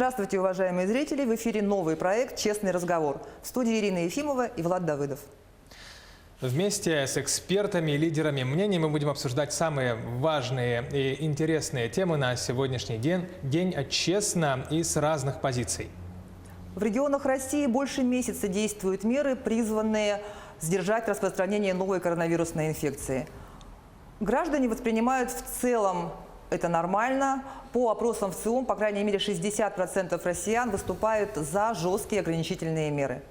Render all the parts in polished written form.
Здравствуйте, уважаемые зрители! В эфире новый проект «Честный разговор». В студии Ирина Ефимова и Влад Давыдов. Вместе с экспертами и лидерами мнений мы будем обсуждать самые важные и интересные темы на сегодняшний день честно и с разных позиций. В регионах России больше месяца действуют меры, призванные сдержать распространение новой коронавирусной инфекции. Граждане воспринимают в целом это нормально. По опросам ВЦИОМ, по крайней мере, 60% россиян выступают за жесткие ограничительные меры.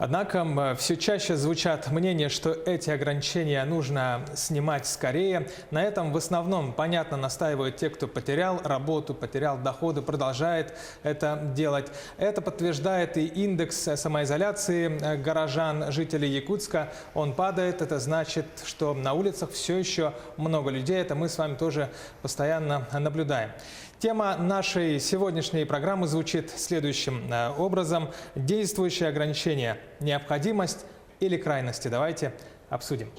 Однако все чаще звучат мнения, что эти ограничения нужно снимать скорее. На этом в основном, понятно, настаивают те, кто потерял работу, потерял доходы, продолжает это делать. Это подтверждает и индекс самоизоляции горожан, жителей Якутска. Он падает. Это значит, что на улицах все еще много людей. Это мы с вами тоже постоянно наблюдаем. Тема нашей сегодняшней программы звучит следующим образом. Действующие ограничения. Необходимость или крайности? Давайте обсудим.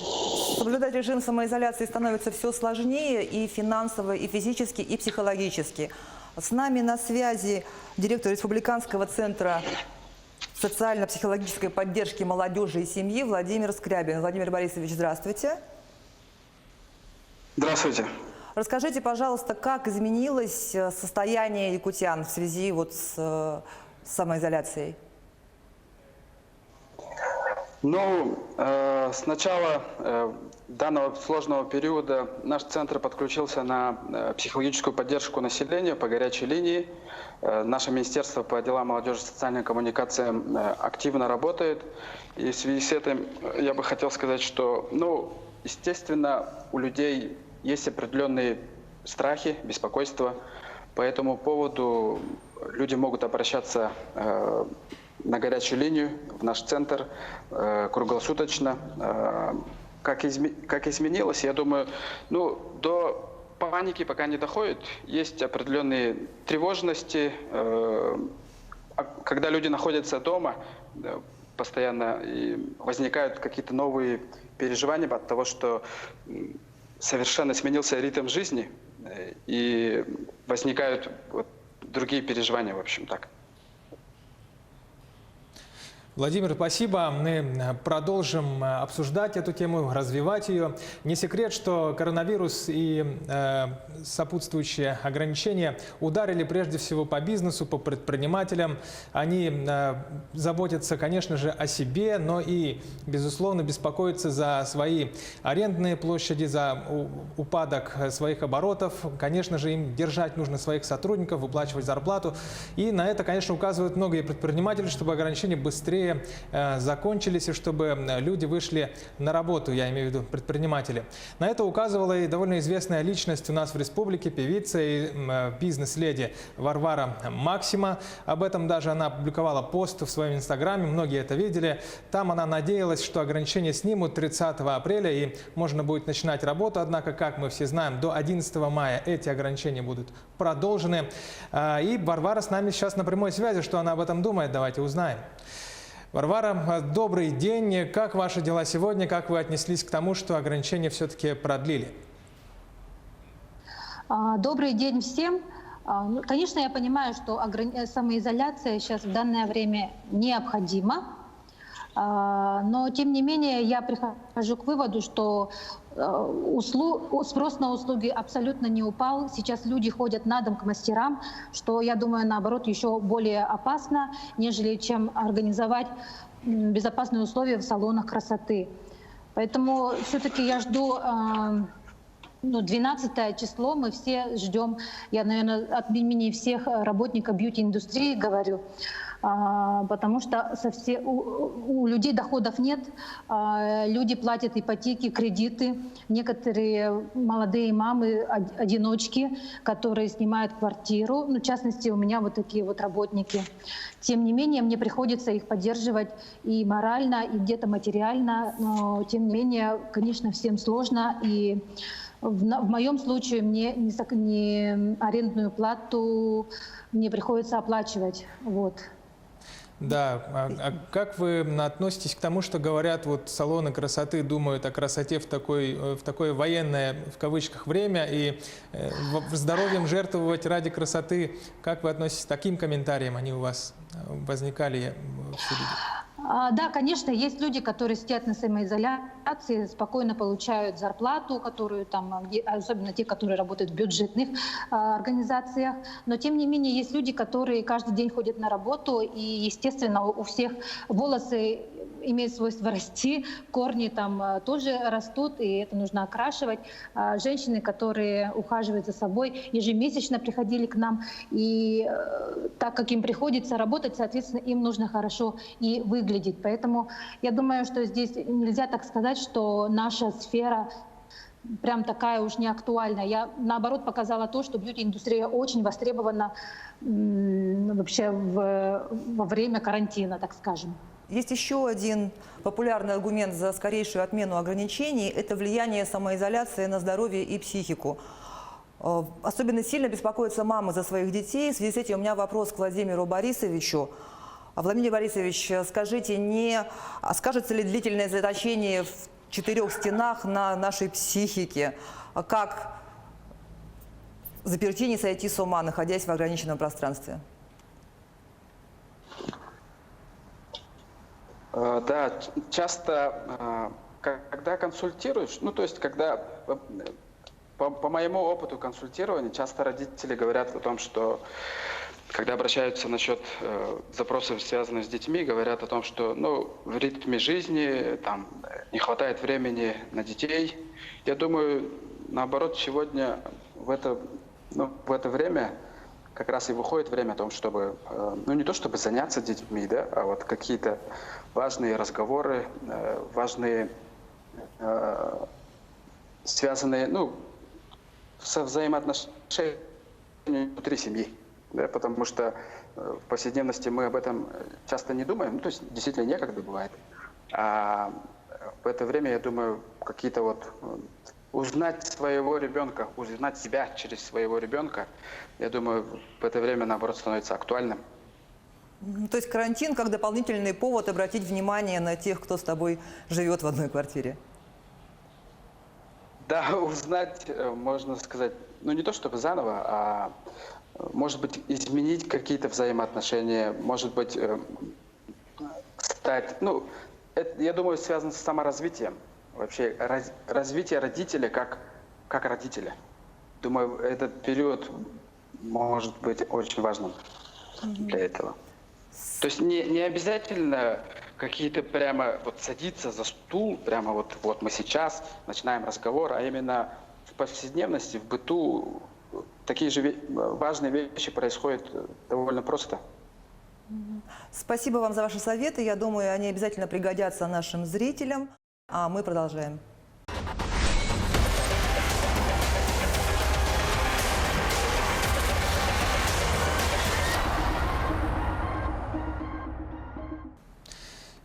Соблюдать режим самоизоляции становится все сложнее и финансово, и физически, и психологически. С нами на связи директор Республиканского центра социально-психологической поддержки молодежи и семьи Владимир Скрябин. Владимир Борисович, здравствуйте. Здравствуйте. Расскажите, пожалуйста, как изменилось состояние якутян в связи с самоизоляцией? С начала данного сложного периода наш центр подключился на психологическую поддержку населения по горячей линии. Наше Министерство по делам молодежи и социальным коммуникациям активно работает. И в связи с этим я бы хотел сказать, что, естественно, у людей есть определенные страхи, беспокойства. По этому поводу люди могут обращаться на горячую линию, в наш центр, круглосуточно. Как изменилось, я думаю, до паники пока не доходит. Есть определенные тревожности. Когда люди находятся дома, постоянно возникают какие-то новые переживания от того, что совершенно сменился ритм жизни, и возникают другие переживания, в общем, так. Владимир, спасибо. Мы продолжим обсуждать эту тему, развивать ее. Не секрет, что коронавирус и сопутствующие ограничения ударили прежде всего по бизнесу, по предпринимателям. Они заботятся, конечно же, о себе, но и, безусловно, беспокоятся за свои арендные площади, за упадок своих оборотов. Конечно же, им держать нужно своих сотрудников, выплачивать зарплату. И на это, конечно, указывают многие предприниматели, чтобы ограничения быстрее закончились и чтобы люди вышли на работу, я имею в виду предприниматели. На это указывала и довольно известная личность у нас в республике, певица и бизнес-леди Варвара Максима. Об этом даже она опубликовала пост в своем инстаграме, многие это видели. Там она надеялась, что ограничения снимут 30 апреля и можно будет начинать работу. Однако, как мы все знаем, до 11 мая эти ограничения будут продолжены. И Варвара с нами сейчас на прямой связи. Что она об этом думает, давайте узнаем. Варвара, добрый день. Как ваши дела сегодня? Как вы отнеслись к тому, что ограничения все-таки продлили? Добрый день всем. Конечно, я понимаю, что самоизоляция сейчас в данное время необходима. Но, тем не менее, я прихожу к выводу, что спрос на услуги абсолютно не упал. Сейчас люди ходят на дом к мастерам, что, я думаю, наоборот, еще более опасно, нежели чем организовать безопасные условия в салонах красоты. Поэтому все-таки я жду 12 число, мы все ждем, я, наверное, от имени всех работников бьюти-индустрии говорю, потому что у людей доходов нет, люди платят ипотеки, кредиты, некоторые молодые мамы, одиночки, которые снимают квартиру, в частности, у меня вот такие вот работники. Тем не менее, мне приходится их поддерживать и морально, и где-то материально, но тем не менее, конечно, всем сложно, и в моем случае мне не арендную плату не приходится оплачивать. Вот. Да, а как вы относитесь к тому, что говорят, вот салоны красоты думают о красоте в такое военное, в кавычках, время, и здоровьем жертвовать ради красоты? Как вы относитесь к таким комментариям? Они у вас возникали в среде? Да, конечно, есть люди, которые сидят на самоизоляции, спокойно получают зарплату, которую там, особенно те, которые работают в бюджетных организациях. Но тем не менее есть люди, которые каждый день ходят на работу, и, естественно, у всех волосы имеют свойство расти, корни там тоже растут, и это нужно окрашивать. Женщины, которые ухаживают за собой, ежемесячно приходили к нам, и так как им приходится работать, соответственно, им нужно хорошо и выглядеть. Поэтому я думаю, что здесь нельзя так сказать, что наша сфера прям такая уж не актуальная. Я, наоборот, показала то, что бьюти-индустрия очень востребована вообще во время карантина, так скажем. Есть еще один популярный аргумент за скорейшую отмену ограничений – это влияние самоизоляции на здоровье и психику. Особенно сильно беспокоятся мамы за своих детей. В связи с этим у меня вопрос к Владимиру Борисовичу. Владимир Борисович, скажите, не скажется ли длительное заточение в 4 стенах на нашей психике? Как заперти не сойти с ума, находясь в ограниченном пространстве? Да, часто, когда консультируешь, ну то есть, когда по моему опыту консультирования, часто родители говорят о том, что когда обращаются насчет запросов, связанных с детьми, говорят о том, что в ритме жизни там, не хватает времени на детей. Я думаю, наоборот, сегодня в это время как раз и выходит время о том, чтобы, не то чтобы заняться детьми, да, а вот какие-то важные разговоры, важные, связанные, со взаимоотношениями внутри семьи. Да, потому что в повседневности мы об этом часто не думаем, то есть действительно некогда бывает. А в это время, я думаю, какие-то узнать своего ребенка, узнать себя через своего ребенка, я думаю, в это время, наоборот, становится актуальным. То есть карантин как дополнительный повод обратить внимание на тех, кто с тобой живет в одной квартире? Да, узнать, можно сказать, не то чтобы заново, а может быть изменить какие-то взаимоотношения, может быть стать, это, я думаю, связано с саморазвитием. Вообще развитие родителя как родителя. Думаю, этот период может быть очень важным для этого. То есть не обязательно какие-то прямо садиться за стул, прямо вот мы сейчас начинаем разговор, а именно в повседневности, в быту такие же важные вещи происходят довольно просто. Спасибо вам за ваши советы. Я думаю, они обязательно пригодятся нашим зрителям. А мы продолжаем.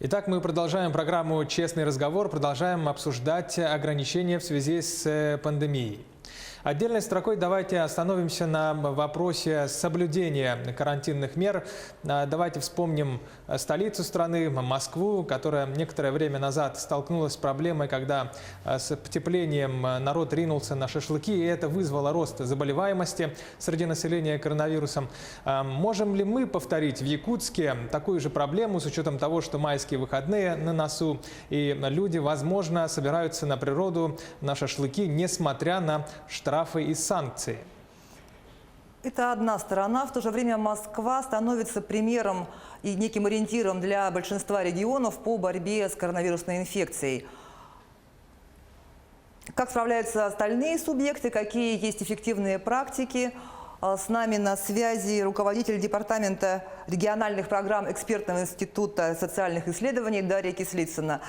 Итак, мы продолжаем программу «Честный разговор», продолжаем обсуждать ограничения в связи с пандемией. Отдельной строкой давайте остановимся на вопросе соблюдения карантинных мер. Давайте вспомним столицу страны, Москву, которая некоторое время назад столкнулась с проблемой, когда с потеплением народ ринулся на шашлыки, и это вызвало рост заболеваемости среди населения коронавирусом. Можем ли мы повторить в Якутске такую же проблему с учетом того, что майские выходные на носу, и люди, возможно, собираются на природу, на шашлыки, несмотря на штрафы и санкции? Это одна сторона. В то же время Москва становится примером и неким ориентиром для большинства регионов по борьбе с коронавирусной инфекцией. Как справляются остальные субъекты, какие есть эффективные практики? С нами на связи руководитель департамента региональных программ Экспертного института социальных исследований Дарья Кислицына.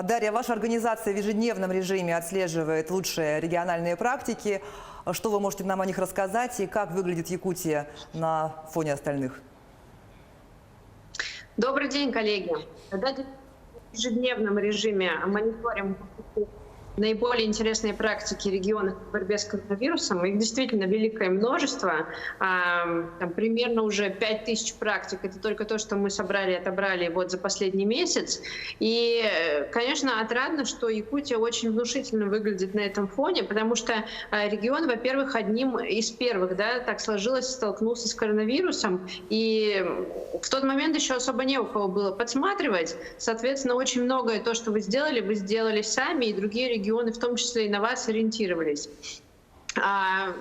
Дарья, ваша организация в ежедневном режиме отслеживает лучшие региональные практики. Что вы можете нам о них рассказать и как выглядит Якутия на фоне остальных? Добрый день, коллеги. В ежедневном режиме мониторим наиболее интересные практики регионов в борьбе с коронавирусом. Их действительно великое множество. Там примерно уже 5000 практик. Это только то, что мы собрали и отобрали вот за последний месяц. И, конечно, отрадно, что Якутия очень внушительно выглядит на этом фоне, потому что регион, во-первых, одним из первых, да, так сложилось, столкнулся с коронавирусом. И в тот момент еще особо не у кого было подсматривать. Соответственно, очень многое то, что вы сделали сами, и другие регионы, в том числе и на вас, ориентировались.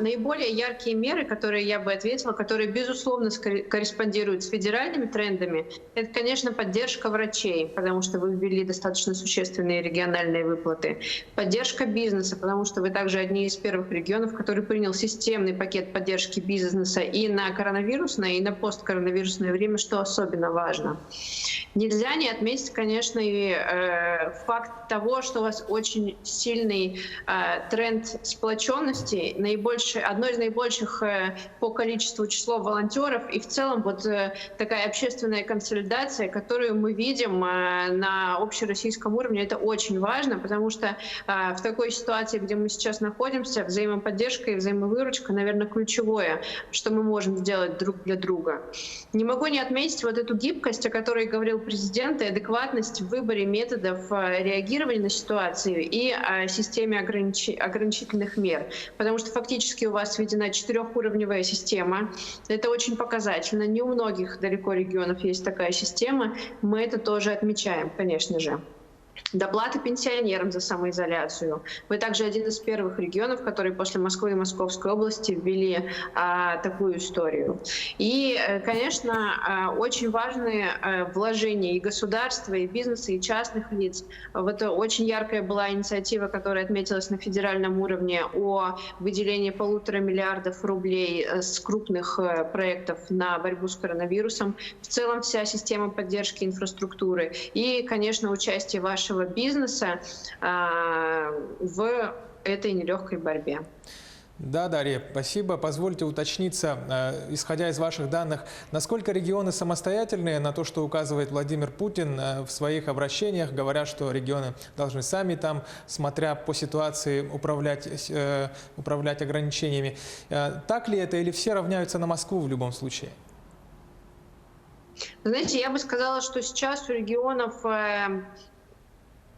Наиболее яркие меры, которые я бы ответила, которые, безусловно, корреспондируют с федеральными трендами, это, конечно, поддержка врачей, потому что вы ввели достаточно существенные региональные выплаты. Поддержка бизнеса, потому что вы также одни из первых регионов, который принял системный пакет поддержки бизнеса и на коронавирусное, и на посткоронавирусное время, что особенно важно. Нельзя не отметить, конечно, и факт того, что у вас очень сильный тренд сплоченности, одно из наибольших по количеству число волонтеров, и в целом вот такая общественная консолидация, которую мы видим на общероссийском уровне, это очень важно, потому что в такой ситуации, где мы сейчас находимся, взаимоподдержка и взаимовыручка, наверное, ключевое, что мы можем сделать друг для друга. Не могу не отметить вот эту гибкость, о которой говорил президент, и адекватность в выборе методов реагирования на ситуацию и о системе ограничительных мер. Потому что фактически у вас введена 4-уровневая система. Это очень показательно. Не у многих далеко регионов есть такая система. Мы это тоже отмечаем, конечно же. Доплаты пенсионерам за самоизоляцию. Вы также один из первых регионов, которые после Москвы и Московской области ввели такую историю. И, конечно, очень важные вложения и государства, и бизнеса, и частных лиц. Вот очень яркая была инициатива, которая отметилась на федеральном уровне о выделении 1,5 миллиарда рублей с крупных проектов на борьбу с коронавирусом. В целом вся система поддержки инфраструктуры. И, конечно, участие вашего бизнеса в этой нелегкой борьбе. Да, Дарья, спасибо. Позвольте уточниться, исходя из ваших данных, насколько регионы самостоятельные на то, что указывает Владимир Путин в своих обращениях, говоря, что регионы должны сами там, смотря по ситуации, управлять ограничениями. Так ли это или все равняются на Москву в любом случае? Знаете, я бы сказала, что сейчас у регионов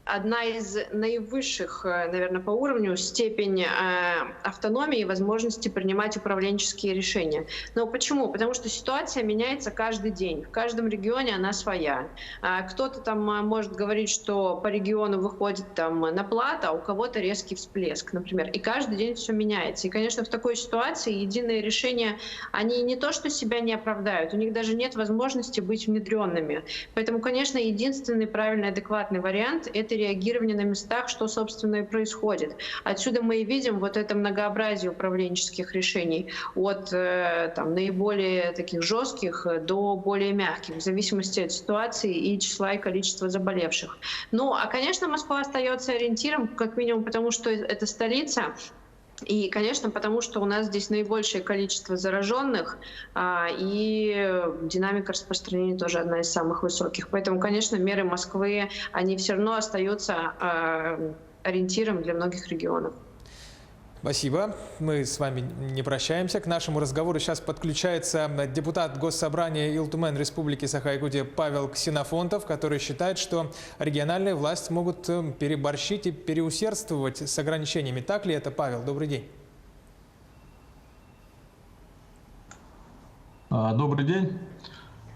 одна из наивысших, наверное, по уровню степень автономии и возможности принимать управленческие решения. Но почему? Потому что ситуация меняется каждый день. В каждом регионе она своя. Кто-то там может говорить, что по региону выходит там на плат, а у кого-то резкий всплеск, например. И каждый день все меняется. И, конечно, в такой ситуации единые решения, они не то что себя не оправдают, у них даже нет возможности быть внедренными. Поэтому, конечно, единственный правильный, адекватный вариант — это реагирование на местах, что, собственно, и происходит. Отсюда мы и видим вот это многообразие управленческих решений от там, наиболее таких жестких до более мягких, в зависимости от ситуации и числа и количества заболевших. Ну, а, конечно, Москва остается ориентиром, как минимум потому, что это столица. И, конечно, потому что у нас здесь наибольшее количество зараженных, и динамика распространения тоже одна из самых высоких. Поэтому, конечно, меры Москвы, они все равно остаются ориентиром для многих регионов. Спасибо. Мы с вами не прощаемся. К нашему разговору сейчас подключается депутат Госсобрания Илтумен Республики Саха-Якутия Павел Ксенофонтов, который считает, что региональные власти могут переборщить и переусердствовать с ограничениями. Так ли это, Павел? Добрый день. Добрый день.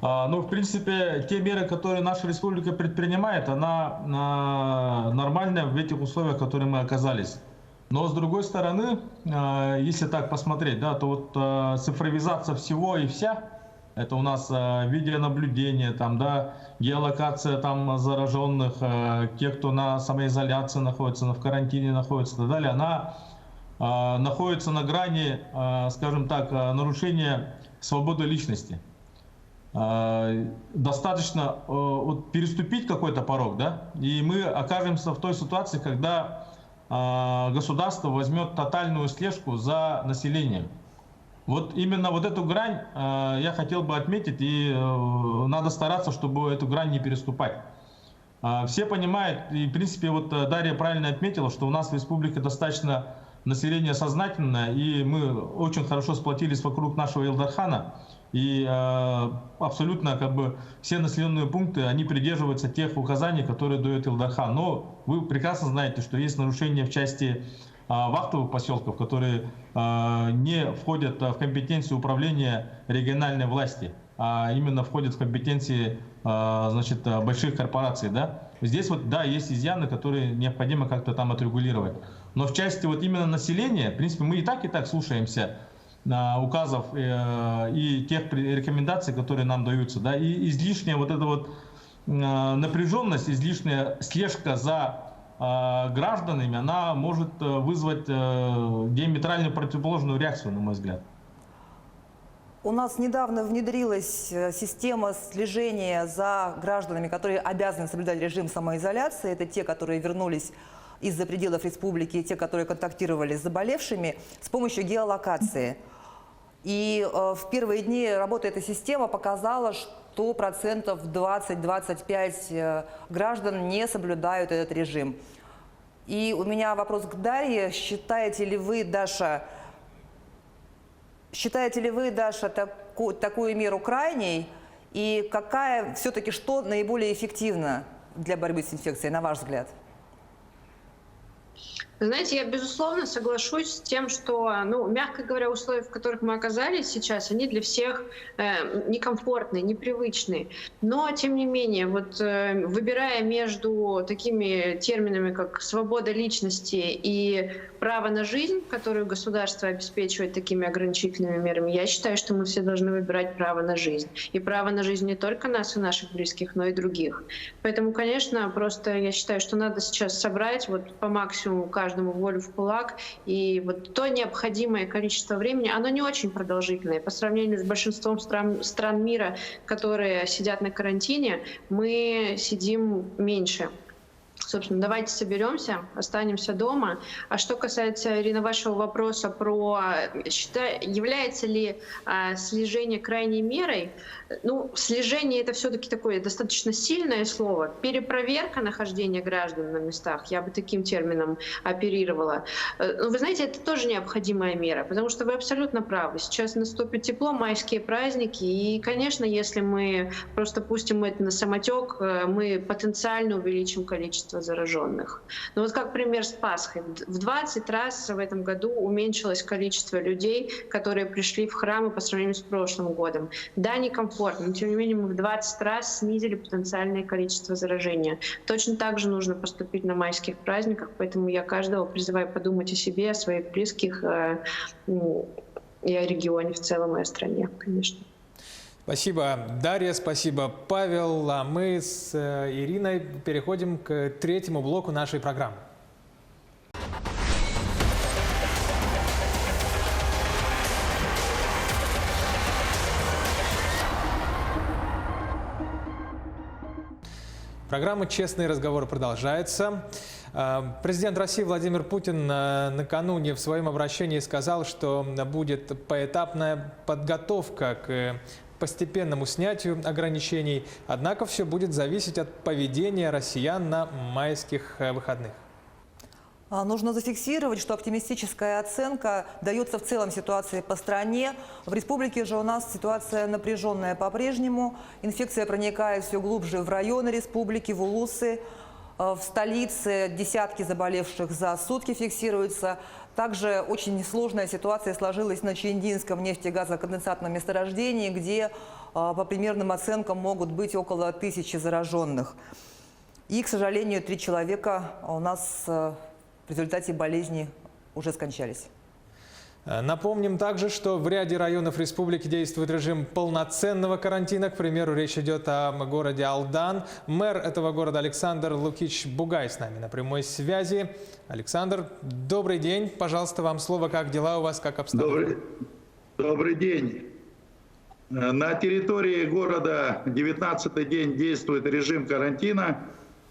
Ну, в принципе, те меры, которые наша республика предпринимает, она нормальная в этих условиях, в которых мы оказались. Но с другой стороны, если так посмотреть, да, то вот цифровизация всего и вся, это у нас видеонаблюдение, там, да, геолокация там, зараженных, те, кто на самоизоляции находится, в карантине находится и так далее, она находится на грани, скажем так, нарушения свободы личности. Достаточно вот, переступить какой-то порог, да, и мы окажемся в той ситуации, когда государство возьмет тотальную слежку за населением. Вот именно вот эту грань я хотел бы отметить, и надо стараться, чтобы эту грань не переступать. Все понимают, и в принципе вот Дарья правильно отметила, что у нас в республике достаточно население сознательное, и мы очень хорошо сплотились вокруг нашего Илдархана. И абсолютно как бы все населенные пункты, они придерживаются тех указаний, которые дает Илдархан. Но вы прекрасно знаете, что есть нарушения в части вахтовых поселков, которые не входят в компетенцию управления региональной власти, а именно входят в компетенции значит, больших корпораций. Да? Здесь вот, да, есть изъяны, которые необходимо как-то там отрегулировать. Но в части вот именно населения, в принципе, мы и так слушаемся указов и тех рекомендаций, которые нам даются, да, и излишняя вот эта вот напряженность, излишняя слежка за гражданами, она может вызвать диаметрально противоположную реакцию, на мой взгляд. У нас недавно внедрилась система слежения за гражданами, которые обязаны соблюдать режим самоизоляции. Это те, которые вернулись из-за пределов республики, и те, которые контактировали с заболевшими, с помощью геолокации. И в первые дни работы этой системы показала, что 20-25% граждан не соблюдают этот режим. И у меня вопрос к Дарье. Считаете ли вы, Даша, такую меру крайней? И какая все-таки, что наиболее эффективно для борьбы с инфекцией, на ваш взгляд? Знаете, я безусловно соглашусь с тем, что, мягко говоря, условия, в которых мы оказались сейчас, они для всех некомфортные, непривычные. Но, тем не менее, вот выбирая между такими терминами, как свобода личности и право на жизнь, которую государство обеспечивает такими ограничительными мерами, я считаю, что мы все должны выбирать право на жизнь. И право на жизнь не только нас и наших близких, но и других. Поэтому, конечно, просто я считаю, что надо сейчас собрать вот по максимуму каждому волю в кулак. И вот то необходимое количество времени, оно не очень продолжительное. По сравнению с большинством стран мира, которые сидят на карантине, мы сидим меньше. Собственно, давайте соберемся, останемся дома. А что касается, Ирина, вашего вопроса про является ли слежение крайней мерой, слежение — это все-таки такое достаточно сильное слово. Перепроверка нахождения граждан на местах, я бы таким термином оперировала. Но вы знаете, это тоже необходимая мера, потому что вы абсолютно правы. Сейчас наступит тепло, майские праздники, и, конечно, если мы просто пустим это на самотек, мы потенциально увеличим количество зараженных. Но вот как пример с Пасхой. В 20 раз в этом году уменьшилось количество людей, которые пришли в храмы по сравнению с прошлым годом. Да, некомфортно, но тем не менее мы в 20 раз снизили потенциальное количество заражения. Точно так же нужно поступить на майских праздниках, поэтому я каждого призываю подумать о себе, о своих близких и о регионе в целом и о стране, конечно. Спасибо, Дарья, спасибо, Павел. А мы с Ириной переходим к третьему блоку нашей программы. Программа «Честный разговор» продолжается. Президент России Владимир Путин накануне в своем обращении сказал, что будет поэтапная подготовка к постепенному снятию ограничений, однако все будет зависеть от поведения россиян на майских выходных. Нужно зафиксировать, что оптимистическая оценка дается в целом ситуации по стране. В республике же у нас ситуация напряженная по-прежнему. Инфекция проникает все глубже в районы республики, в улусы. В столице десятки заболевших за сутки фиксируются. Также очень сложная ситуация сложилась на Чиндинском нефтегазоконденсатном месторождении, где по примерным оценкам могут быть около 1000 зараженных. И, к сожалению, 3 человека у нас в результате болезни уже скончались. Напомним также, что в ряде районов республики действует режим полноценного карантина. К примеру, речь идет о городе Алдан. Мэр этого города Александр Лукич Бугай с нами на прямой связи. Александр, добрый день. Пожалуйста, вам слово. Как дела у вас, как обстановка? Добрый день. На территории города 19-й день действует режим карантина.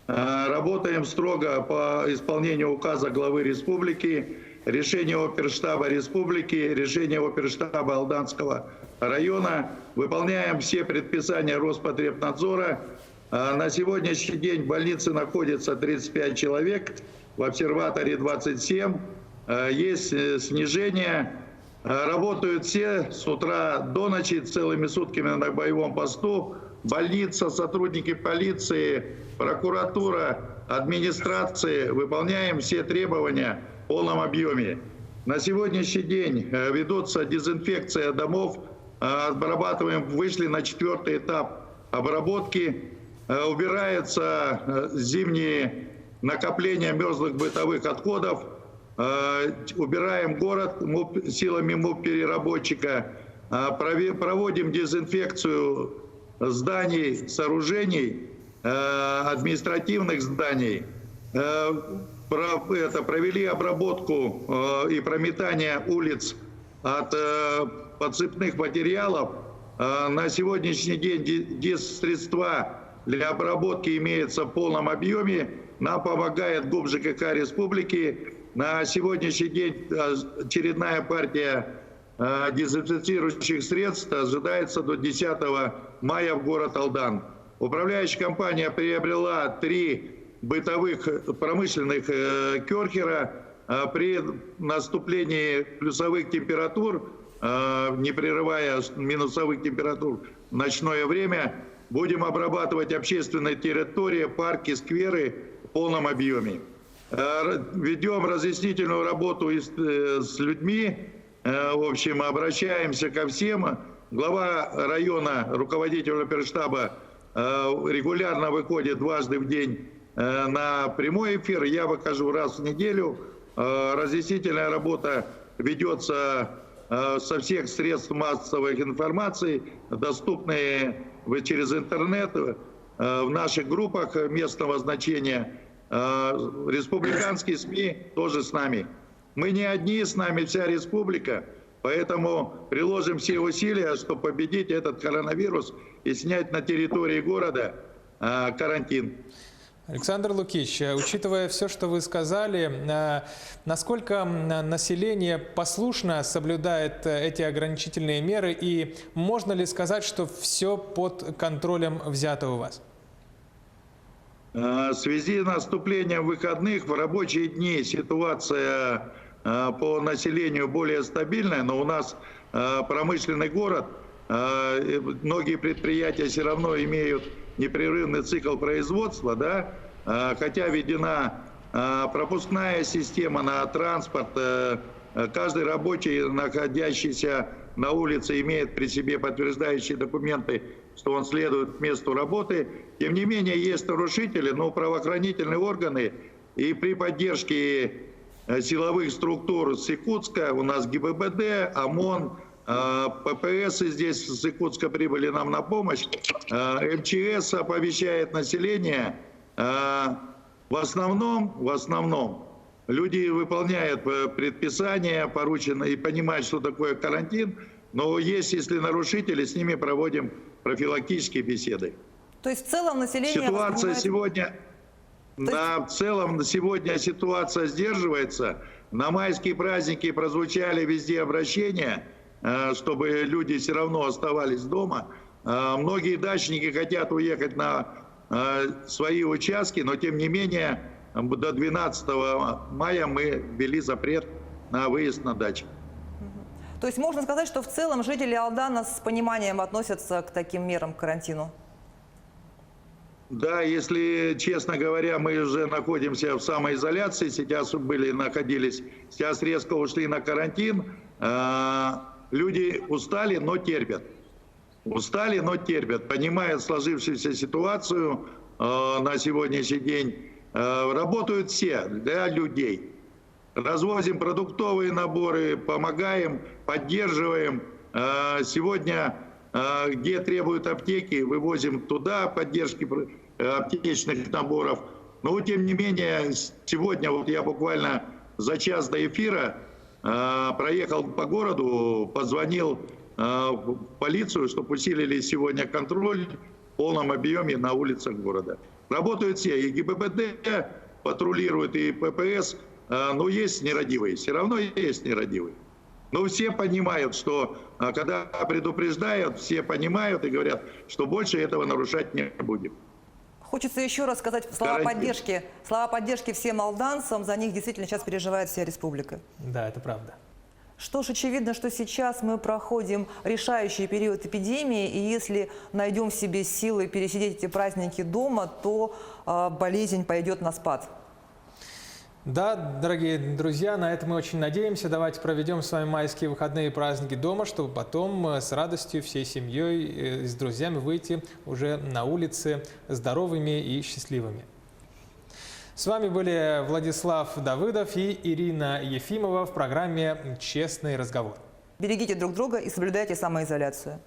Работаем строго по исполнению указа главы республики, решения оперштаба республики, решения оперштаба Алданского района. Выполняем все предписания Роспотребнадзора На сегодняшний день в больнице находится 35 человек, в обсерваторе 27. Есть снижение. Работают все с утра до ночи, целыми сутками на боевом посту. Больница, сотрудники полиции, прокуратура, администрации. Выполняем все требования в полном объеме. На сегодняшний день ведутся дезинфекция домов. Обрабатываем, вышли на 4-й этап обработки. Убираются зимние накопления мерзлых бытовых отходов. Убираем город силами МУП-переработчика. Проводим дезинфекцию зданий, сооружений, административных зданий. Провели обработку и прометание улиц от подсыпных материалов. На сегодняшний день средства для обработки имеются в полном объеме. Нам помогает ГУП ЖКХ Республики. На сегодняшний день очередная партия дезинфицирующих средств ожидается до 10 мая в город Алдан. Управляющая компания приобрела 3 бытовых промышленных керхера. При наступлении плюсовых температур, не прерывая минусовых температур в ночное время, будем обрабатывать общественные территории, парки, скверы в полном объеме. Ведем разъяснительную работу с людьми, в общем, обращаемся ко всем. Глава района, руководитель оперштаба регулярно выходит дважды в день на прямой эфир. Я выхожу раз в неделю. Разъяснительная работа ведется со всех средств массовой информации, доступные через интернет, в наших группах местного значения. Республиканские СМИ тоже с нами. Мы не одни, с нами вся республика, поэтому приложим все усилия, чтобы победить этот коронавирус и снять на территории города карантин. Александр Лукич, учитывая все, что вы сказали, насколько население послушно соблюдает эти ограничительные меры, и можно ли сказать, что все под контролем взято у вас? В связи с наступлением выходных в рабочие дни ситуация по населению более стабильная, но у нас промышленный город, многие предприятия все равно имеют непрерывный цикл производства, да? Хотя введена пропускная система на транспорт, каждый рабочий, находящийся на улице, имеет при себе подтверждающие документы, что он следует к месту работы. Тем не менее, есть нарушители, но правоохранительные органы и при поддержке силовых структур с Якутска, у нас ГИБДД, ОМОН, ППС здесь с Якутска прибыли нам на помощь, МЧС оповещает население. В основном люди выполняют предписания, порученные, и понимают, что такое карантин, но есть, если нарушители, с ними проводим профилактические беседы. То есть в целом население... Ситуация сегодня... Да, в целом сегодня ситуация сдерживается. На майские праздники прозвучали везде обращения, чтобы люди все равно оставались дома. Многие дачники хотят уехать на свои участки, но тем не менее до 12 мая мы ввели запрет на выезд на дачу. То есть можно сказать, что в целом жители Алдана с пониманием относятся к таким мерам, к карантину? Да, если честно говоря, мы уже находимся в самоизоляции, сейчас находились, сейчас резко ушли на карантин. Люди устали, но терпят. Устали, но терпят, понимают сложившуюся ситуацию на сегодняшний день. Работают все для людей. Развозим продуктовые наборы, помогаем, поддерживаем. Сегодня, где требуют аптеки, вывозим туда поддержки аптечных наборов. Но, тем не менее, сегодня вот я буквально за час до эфира проехал по городу, позвонил в полицию, чтобы усилили сегодня контроль в полном объеме на улицах города. Работают все, и ГИБДД патрулирует, и ППС, но есть нерадивые, все равно есть нерадивые. Но все понимают, что когда предупреждают, все понимают и говорят, что больше этого нарушать не будем. Хочется еще раз сказать слова поддержки всем молдаванцам. За них действительно сейчас переживает вся республика. Да, это правда. Что ж, очевидно, что сейчас мы проходим решающий период эпидемии, и если найдем в себе силы пересидеть эти праздники дома, то болезнь пойдет на спад. Да, дорогие друзья, на это мы очень надеемся. Давайте проведем с вами майские выходные и праздники дома, чтобы потом с радостью всей семьей и с друзьями выйти уже на улицы здоровыми и счастливыми. С вами были Владислав Давыдов и Ирина Ефимова в программе «Честный разговор». Берегите друг друга и соблюдайте самоизоляцию.